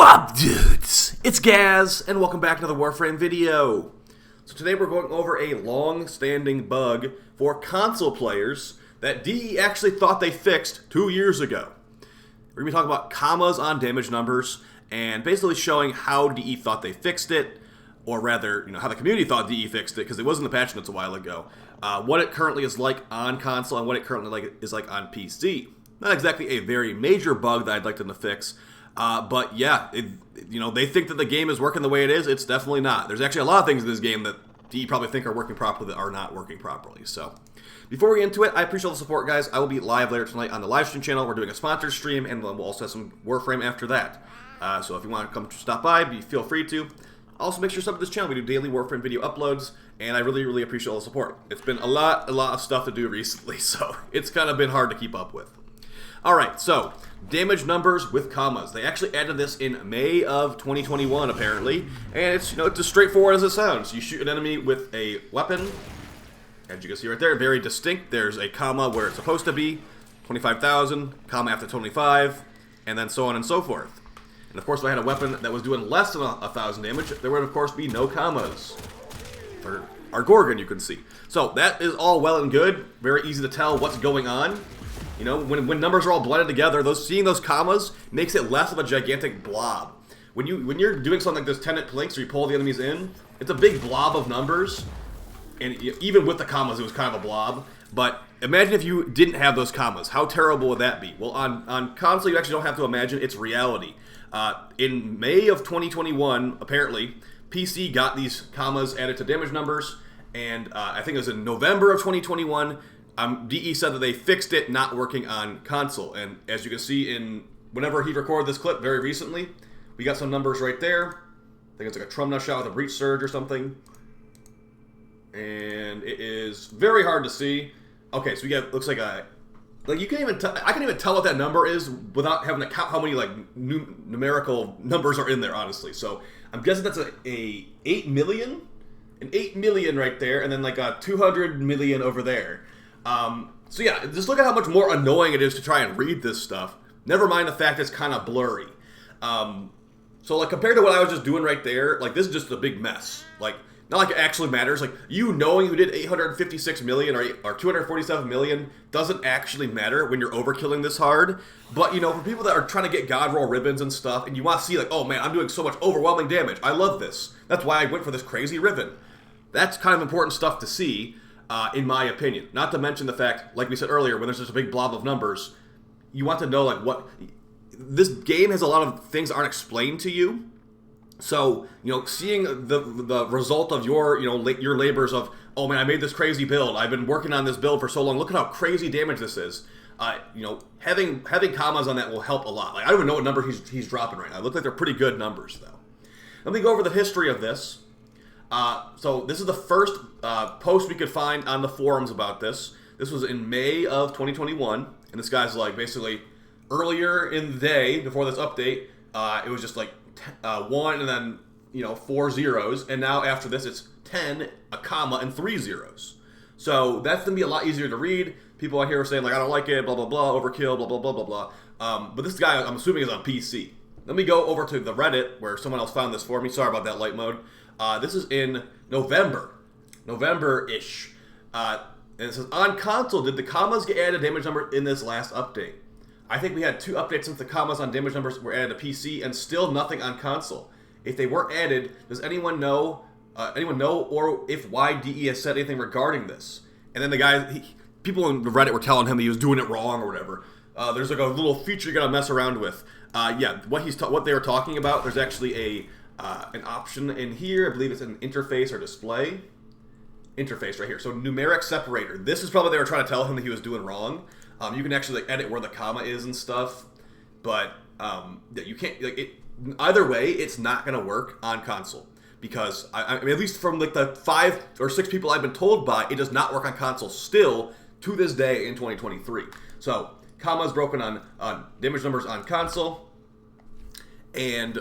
Wop dudes! It's Gaz, and welcome back to the WARFRAME video. So today we're going over a long-standing bug for console players that DE actually thought they fixed 2 years ago. We're going to be talking about commas on damage numbers, and basically showing how DE thought they fixed it, or rather, how the community thought DE fixed it, because it was in the patch notes a while ago. What it currently is like on console, and what it currently is like on PC. Not exactly a very major bug that I'd like them to fix, but yeah, they think that the game is working the way it is. It's definitely not. There's actually a lot of things in this game that DE probably think are working properly that are not working properly. So, before we get into it, I appreciate all the support, guys. I will be live later tonight on the live stream channel. We're doing a sponsored stream, and we'll also have some WARFRAME after that. So if you want to come stop by, feel free to. Also, make sure to sub to this channel. We do daily WARFRAME video uploads, and I really appreciate all the support. It's been a lot of stuff to do recently, so it's kind of been hard to keep up with. Alright, so, damage numbers with commas. They actually added this in May of 2021, apparently, and it's, it's as straightforward as it sounds. You shoot an enemy with a weapon, as you can see right there, very distinct. There's a comma where it's supposed to be, 25,000, comma after 25, and then so on and so forth. And of course, if I had a weapon that was doing less than 1,000 damage, there would of course be no commas. For our Gorgon, you can see. So, that is all well and good. Very easy to tell what's going on. When numbers are all blended together, seeing those commas makes it less of a gigantic blob. When you're doing something like this tenant links, where you pull the enemies in, it's a big blob of numbers, and even with the commas, it was kind of a blob. But imagine if you didn't have those commas. How terrible would that be? Well, on console, you actually don't have to imagine. It's reality. In May of 2021, apparently, PC got these commas added to damage numbers, and I think it was in November of 2021. DE said that they fixed it not working on console, and as you can see whenever he recorded this clip very recently, we got some numbers right there. I think it's like a Trumna shot with a breach surge or something, and it is very hard to see. Okay, so we got, looks like you can't even I can't even tell what that number is without having to count how many numerical numbers are in there, honestly. So I'm guessing that's a 8 million, an 8 million right there, and then like a 200 million over there. So yeah, just look at how much more annoying it is to try and read this stuff. Never mind the fact it's kind of blurry. So like compared to what I was just doing right there, like this is just a big mess. Like, not like it actually matters. Like, knowing you did 856 million or 247 million doesn't actually matter when you're overkilling this hard. But, for people that are trying to get God roll ribbons and stuff, and you want to see like, oh man, I'm doing so much overwhelming damage. I love this. That's why I went for this crazy ribbon. That's kind of important stuff to see. In my opinion. Not to mention the fact, like we said earlier, when there's just a big blob of numbers, you want to know, like, what... This game has a lot of things that aren't explained to you. So, seeing the result of your labors of, oh man, I made this crazy build, I've been working on this build for so long, look at how crazy damage this is. Having commas on that will help a lot. Like, I don't even know what number he's dropping right now. It looks like they're pretty good numbers, though. Let me go over the history of this. So this is the first post we could find on the forums about this. This was in May of 2021, and this guy's like, basically, earlier in the day, before this update, it was just like 1 and then, 4 zeros, and now after this it's 10, a comma, and 3 zeros. So that's going to be a lot easier to read. People out here are saying, like, I don't like it, blah, blah, blah, overkill, blah, blah, blah, blah, blah. But this guy, I'm assuming, is on PC. Let me go over to the Reddit, where someone else found this for me. Sorry about that light mode. This is in November-ish. And it says, on console, did the commas get added damage number in this last update? I think we had 2 updates since the commas on damage numbers were added to PC, and still nothing on console. If they weren't added, does anyone know, or if YDE has said anything regarding this? And then the guy, people in Reddit were telling him he was doing it wrong or whatever. There's like a little feature you gotta mess around with. Yeah, what they were talking about, there's actually an option in here. I believe it's an interface or display. Interface right here. So numeric separator. This is probably they were trying to tell him that he was doing wrong. You can actually edit where the comma is and stuff, but you can't. Either way, it's not going to work on console because I mean, at least from like the 5 or 6 people I've been told by, it does not work on console still to this day in 2023. So commas broken on damage numbers on console. And,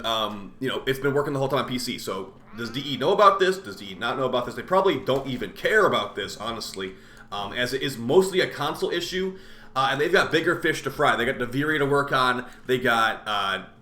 it's been working the whole time on PC. So, does DE know about this? Does DE not know about this? They probably don't even care about this, honestly. as it is mostly a console issue. And they've got bigger fish to fry. They got Deviri to work on. They got,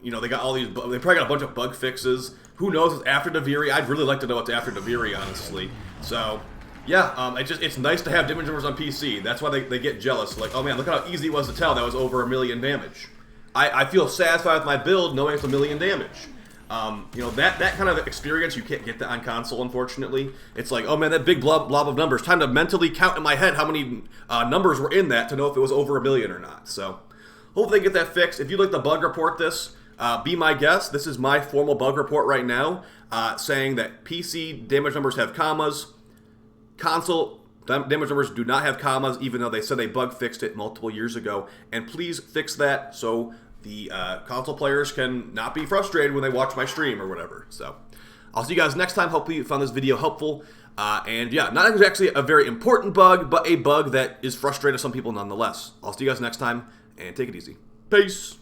they got all these. They probably got a bunch of bug fixes. Who knows what's after Deviri? I'd really like to know what's after Deviri, honestly. So, yeah, it's nice to have damage numbers on PC. That's why they get jealous. Like, oh man, look how easy it was to tell that was over 1 million damage. I feel satisfied with my build knowing it's 1 million damage. That kind of experience, you can't get that on console, unfortunately. It's like, oh man, that big blob of numbers. Time to mentally count in my head how many numbers were in that to know if it was over 1 million or not. So, hopefully they get that fixed. If you'd like to bug report this, be my guest. This is my formal bug report right now, saying that PC damage numbers have commas. Console damage numbers do not have commas, even though they said they bug fixed it multiple years ago. And please fix that so the console players can not be frustrated when they watch my stream or whatever. So, I'll see you guys next time. Hopefully you found this video helpful. And yeah, not exactly a very important bug, but a bug that is frustrating to some people nonetheless. I'll see you guys next time, and take it easy. Peace!